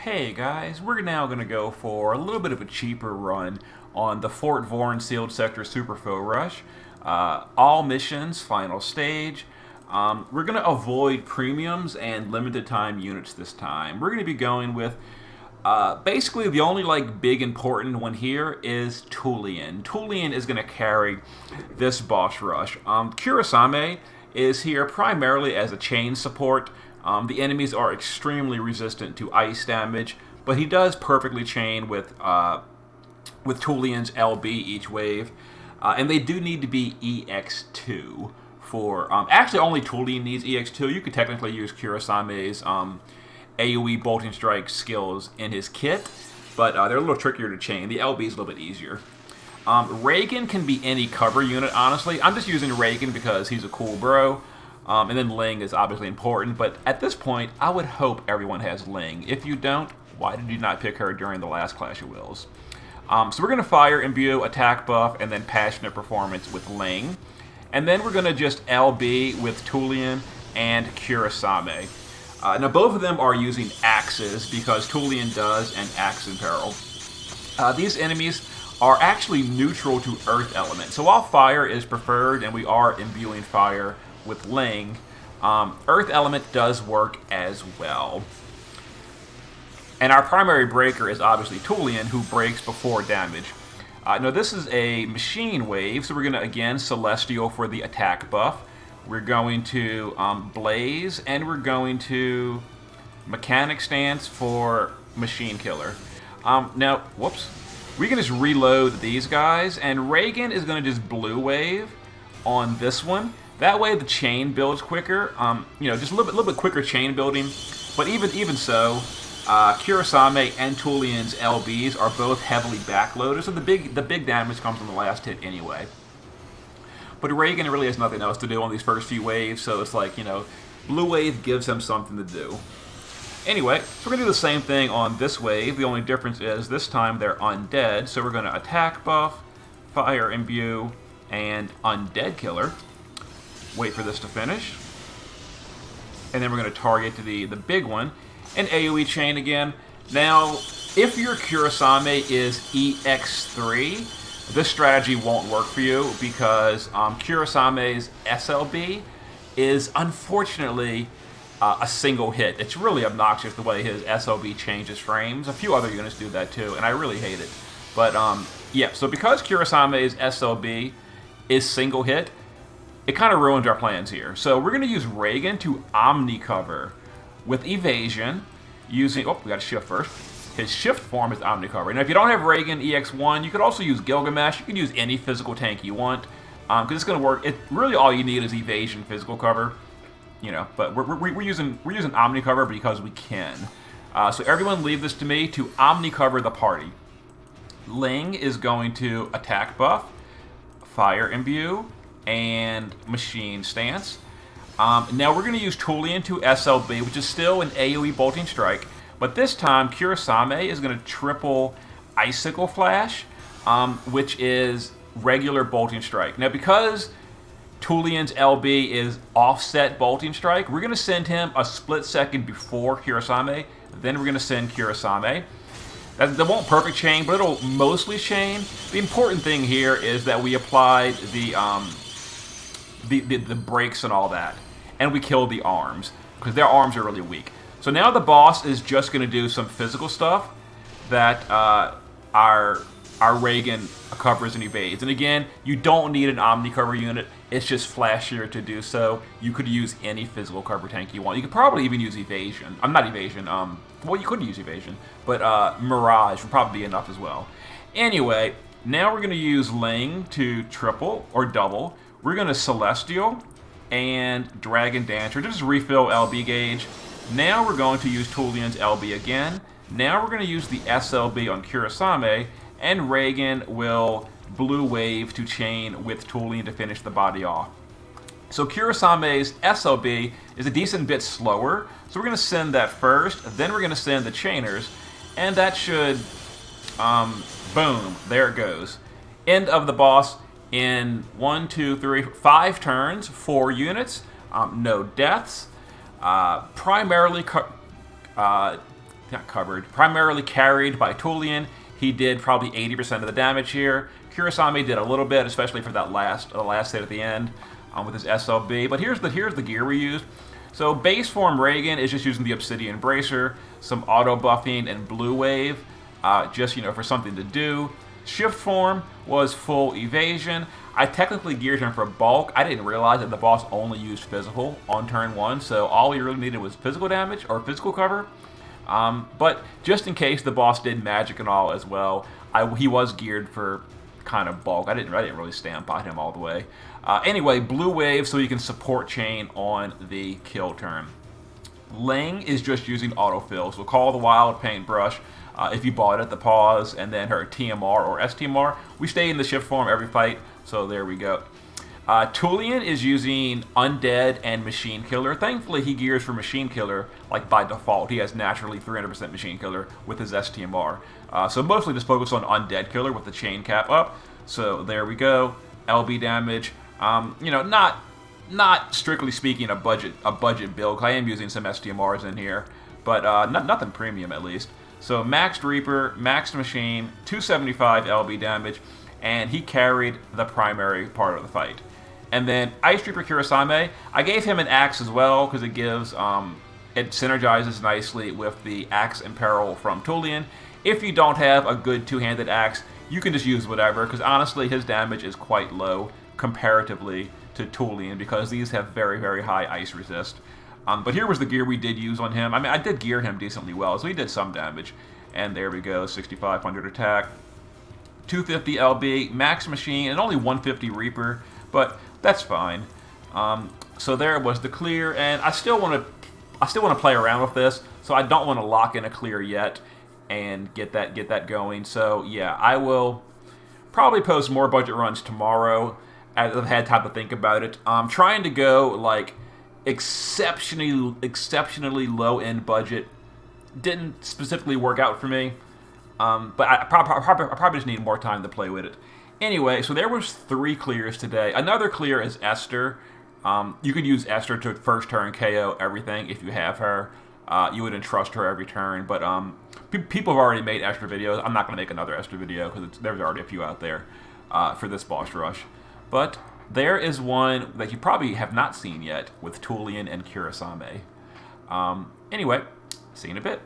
Hey guys, we're now going to go for a little bit of a cheaper run on the Vorn Sealed Sector Super Foe Rush. All missions, final stage. We're going to avoid premiums and limited time units this time. We're going to be going with basically the only big important one here is Tulien. Tulien is going to carry this boss rush. Kurasame is here primarily as a chain support. The enemies are extremely resistant to ice damage, but he does perfectly chain with Tulien's LB each wave. And they do need to be EX2 for... actually, only Tulien needs EX2. You could technically use Kurasame's AoE Bolting Strike skills in his kit, but they're a little trickier to chain. The LB is a little bit easier. Reagan can be any cover unit, honestly. I'm just using Reagan because he's a cool bro. And then Ling is obviously important, but at this point, I would hope everyone has Ling. If you don't, why did you not pick her during the last Clash of Wills? So we're going to fire, imbue, attack buff, and then passionate performance with Ling. And then we're going to just LB with Tulien and Kurasame. Now both of them are using axes because Tulien does an axe in peril. These enemies are actually neutral to earth element. So while fire is preferred and we are imbuing fire with Ling, earth element does work as well. And our primary breaker is obviously Tulien, who breaks before damage. Now this is a machine wave, so we're going to again Celestial for the attack buff. We're going to Blaze, and we're going to Mechanic Stance for Machine Killer. Now, whoops. We can just reload these guys, and Reagan is going to just Blue Wave on this one. That way the chain builds quicker, just a little bit quicker chain building. But even so, Kurasame and Tulien's LBs are both heavily backloaded, so the big damage comes from the last hit anyway. But Reagan really has nothing else to do on these first few waves, so it's like, Blue Wave gives him something to do. Anyway, so we're going to do the same thing on this wave. The only difference is this time they're undead, so we're going to attack buff, fire imbue, and undead killer. Wait for this to finish. And then we're going to target the big one. And AoE chain again. Now, if your Kurasame is EX3, this strategy won't work for you because Kurasame's SLB is unfortunately a single hit. It's really obnoxious the way his SLB changes frames. A few other units do that too, and I really hate it. But yeah, so because Kurasame's SLB is single hit, it kind of ruins our plans here. So we're going to use Reagan to Omni cover with evasion using... Oh, we got to shift first. His shift form is Omni cover. Now, if you don't have Reagan EX1, you could also use Gilgamesh. You can use any physical tank you want because it's going to work. Really all you need is evasion physical cover. But we're using Omni cover because we can. So everyone leave this to me to Omni cover the party. Ling is going to attack buff, fire imbue, and machine stance. Now we're going to use Tulien to SLB, which is still an AoE Bolting Strike, but this time Kurasame is going to triple Icicle Flash, which is regular Bolting Strike. Now because Tulien's LB is offset Bolting Strike, we're going to send him a split second before Kurasame, then we're going to send Kurasame. That won't perfect chain, but it'll mostly chain. The important thing here is that we applied the brakes and all that, and we killed the arms because their arms are really weak. So now the boss is just going to do some physical stuff that our Reagan covers and evades. And again, you don't need an Omni cover unit. It's just flashier to do so. You could use any physical cover tank you want. You could probably even use evasion. Not evasion. Well, you could use evasion, but Mirage would probably be enough as well. Anyway, now we're going to use Ling to triple or double. We're going to Celestial and Dragon Dancer. Just refill LB gauge. Now we're going to use Tulien's LB again. Now we're going to use the SLB on Kurasame, and Reagan will Blue Wave to chain with Tulien to finish the body off. So Kurasame's SLB is a decent bit slower, so we're going to send that first, then we're going to send the chainers, and that should, boom, there it goes. End of the boss in 1, 2, 3, 5 turns, 4 units, no deaths. Primarily not covered, primarily carried by Tulien. He did probably 80% of the damage here. Kurasame did a little bit, especially for that last hit at the end with his SLB. But here's the gear we used. So base form Reagan is just using the Obsidian Bracer, some auto buffing, and Blue Wave, just for something to do. Shift form was full evasion. I technically geared him for bulk. I didn't realize that the boss only used physical on turn 1, so all he really needed was physical damage or physical cover. But just in case the boss did magic and all as well, he was geared for kind of bulk. I didn't really stand by him all the way. Anyway, Blue Wave so you can support chain on the kill turn. Ling is just using autofill, so Call of the Wild, Paintbrush, if you bought it at the pause, and then her TMR or STMR. We stay in the shift form every fight, so there we go. Tulien is using Undead and Machine Killer. Thankfully, he gears for Machine Killer, like by default. He has naturally 300% Machine Killer with his STMR. So mostly just focus on Undead Killer with the chain cap up. So there we go. LB damage. Not strictly speaking a budget build. I am using some STMRs in here, but nothing premium at least. So maxed Reaper, maxed Machine, 275 LB damage, and he carried the primary part of the fight. And then Ice Reaper Kurasame, I gave him an axe as well because it gives it synergizes nicely with the Axe in Peril from Tulien. If you don't have a good two-handed axe, you can just use whatever, because honestly his damage is quite low comparatively to Tulien because these have very, very high ice resist. But here was the gear we did use on him. I mean, I did gear him decently well, so he did some damage. And there we go, 6,500 attack, 250 LB, max Machine, and only 150 Reaper, but that's fine. So there was the clear, and I still want to play around with this, so I don't want to lock in a clear yet and get that going. So yeah, I will probably post more budget runs tomorrow as I've had time to think about it. I'm trying to go like exceptionally low end budget. Didn't specifically work out for me, but I probably just need more time to play with it. Anyway, so there was 3 clears today. Another clear is Esther. You could use Esther to first turn KO everything if you have her. You would entrust her every turn, but people have already made Esther videos. I'm not going to make another Esther video because there's already a few out there for this boss rush. But there is one that you probably have not seen yet with Tulien and Kurasame. Anyway, see you in a bit.